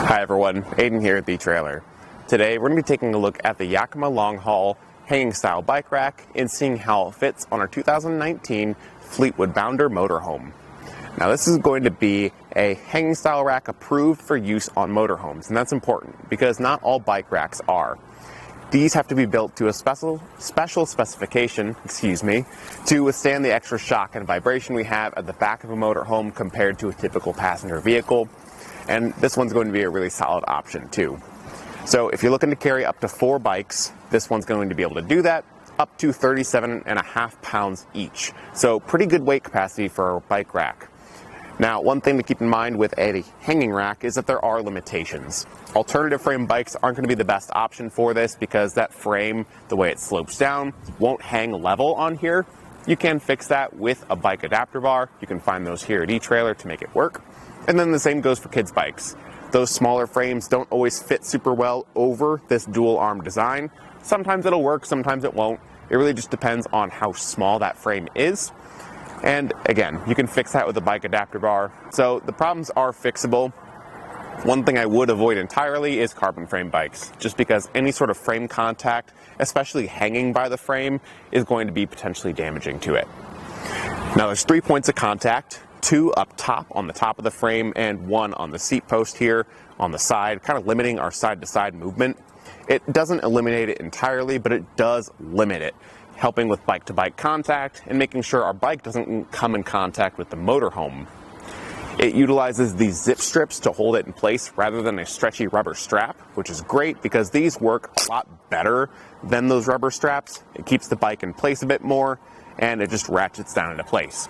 Hi everyone, Aidan here at the trailer. Today we're going to be taking a look at the Yakima LongHaul hanging style bike rack and seeing how it fits on our 2019 Fleetwood Bounder Motorhome. Now this is going to be a hanging style rack approved for use on motorhomes, and that's important because not all bike racks are. These have to be built to a special specification, to withstand the extra shock and vibration we have at the back of a motorhome compared to a typical passenger vehicle. And this one's going to be a really solid option too. So if you're looking to carry up to 4 bikes, this one's going to be able to do that, up to 37.5 pounds each. So pretty good weight capacity for a bike rack. Now, one thing to keep in mind with a hanging rack is that there are limitations. Alternative frame bikes aren't going to be the best option for this because that frame, the way it slopes down, won't hang level on here. You can fix that with a bike adapter bar. You can find those here at eTrailer to make it work. And then the same goes for kids' bikes. Those smaller frames don't always fit super well over this dual arm design. Sometimes it'll work, sometimes it won't. It really just depends on how small that frame is. And again, you can fix that with a bike adapter bar. So the problems are fixable. One thing I would avoid entirely is carbon frame bikes, just because any sort of frame contact, especially hanging by the frame, is going to be potentially damaging to it. Now there's 3 points of contact. 2 up top on the top of the frame and 1 on the seat post here on the side, kind of limiting our side-to-side movement. It doesn't eliminate it entirely, but it does limit it, helping with bike-to-bike contact and making sure our bike doesn't come in contact with the motorhome. It utilizes these zip strips to hold it in place rather than a stretchy rubber strap, which is great because these work a lot better than those rubber straps. It keeps the bike in place a bit more and it just ratchets down into place.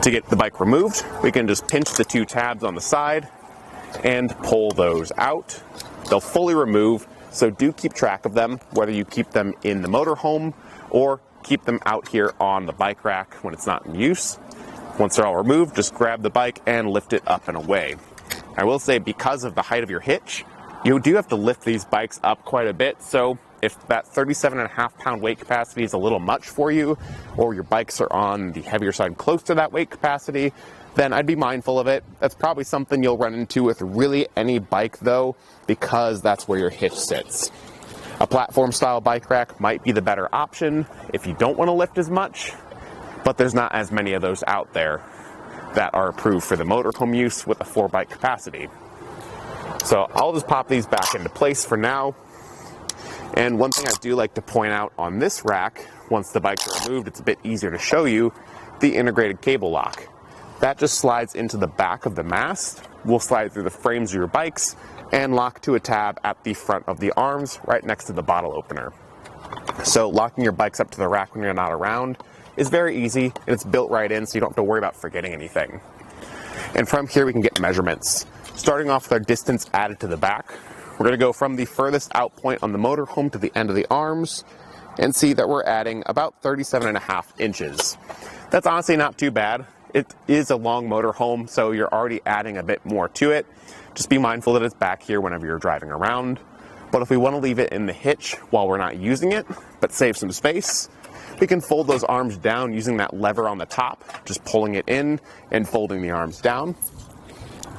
To get the bike removed, we can just pinch the 2 tabs on the side and pull those out. They'll fully remove, so do keep track of them, whether you keep them in the motorhome or keep them out here on the bike rack when it's not in use. Once they're all removed, just grab the bike and lift it up and away. I will say, because of the height of your hitch, you do have to lift these bikes up quite a bit, so if that 37.5 pound weight capacity is a little much for you, or your bikes are on the heavier side close to that weight capacity, then I'd be mindful of it. That's probably something you'll run into with really any bike though, because that's where your hitch sits. A platform style bike rack might be the better option if you don't want to lift as much, but there's not as many of those out there that are approved for the motorhome use with a 4 bike capacity. So I'll just pop these back into place for now. And one thing I do like to point out on this rack, once the bikes are removed, it's a bit easier to show you, the integrated cable lock. That just slides into the back of the mast, will slide through the frames of your bikes, and lock to a tab at the front of the arms, right next to the bottle opener. So locking your bikes up to the rack when you're not around is very easy, and it's built right in, so you don't have to worry about forgetting anything. And from here we can get measurements. Starting off with our distance added to the back, we're going to go from the furthest out point on the motorhome to the end of the arms and see that we're adding about 37.5 inches. That's honestly not too bad. It is a long motorhome, so you're already adding a bit more to it. Just be mindful that it's back here whenever you're driving around. But if we want to leave it in the hitch while we're not using it, but save some space, we can fold those arms down using that lever on the top, just pulling it in and folding the arms down.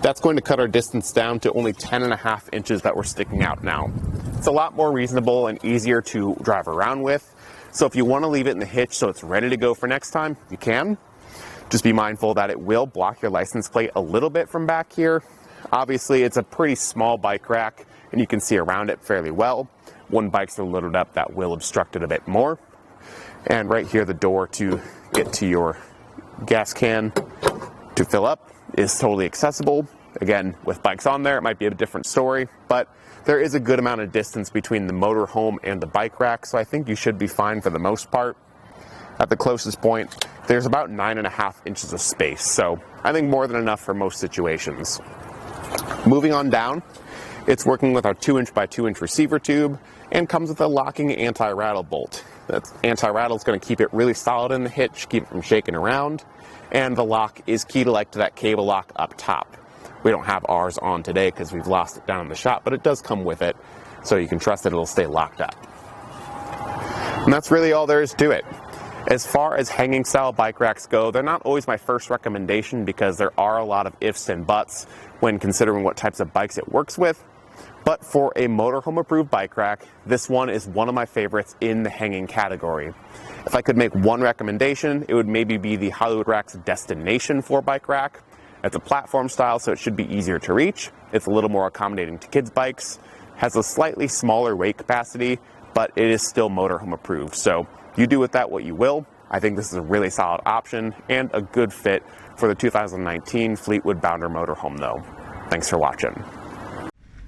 That's going to cut our distance down to only 10.5 inches that we're sticking out now. It's a lot more reasonable and easier to drive around with. So if you want to leave it in the hitch so it's ready to go for next time, you can. Just be mindful that it will block your license plate a little bit from back here. Obviously, it's a pretty small bike rack and you can see around it fairly well. When bikes are loaded up, that will obstruct it a bit more. And right here, the door to get to your gas can to fill up is totally accessible. Again, with bikes on there, it might be a different story, but there is a good amount of distance between the motorhome and the bike rack, so I think you should be fine for the most part. At the closest point, there's about 9.5 inches of space, so I think more than enough for most situations. Moving on down, it's working with our 2-inch by 2-inch receiver tube and comes with a locking anti-rattle bolt. That anti-rattle is going to keep it really solid in the hitch, keep it from shaking around. And the lock is key to that cable lock up top. We don't have ours on today because we've lost it down in the shop, but it does come with it, so you can trust that it'll stay locked up. And that's really all there is to it. As far as hanging style bike racks go, they're not always my first recommendation because there are a lot of ifs and buts when considering what types of bikes it works with. But for a motorhome approved bike rack, this one is one of my favorites in the hanging category. If I could make one recommendation, it would maybe be the Hollywood Rack's Destination 4 bike rack. It's a platform style, so it should be easier to reach. It's a little more accommodating to kids' bikes, has a slightly smaller weight capacity, but it is still motorhome approved. So you do with that what you will. I think this is a really solid option and a good fit for the 2019 Fleetwood Bounder Motorhome though. Thanks for watching.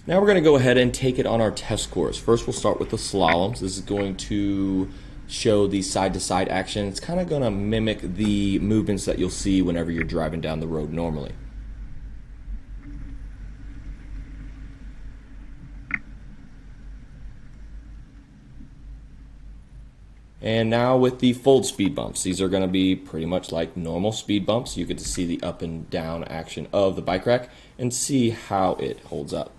Now we're going to go ahead and take it on our test course. First we'll start with the slaloms. This is going to show the side-to-side action. It's kind of going to mimic the movements that you'll see whenever you're driving down the road normally. And now with the fold speed bumps. These are going to be pretty much like normal speed bumps. You get to see the up and down action of the bike rack and see how it holds up.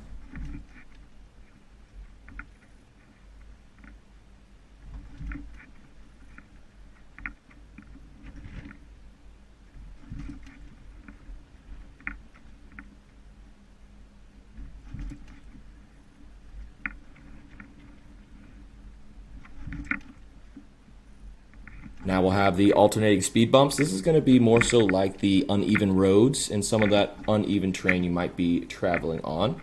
Now we'll have the alternating speed bumps. This is going to be more so like the uneven roads and some of that uneven terrain you might be traveling on.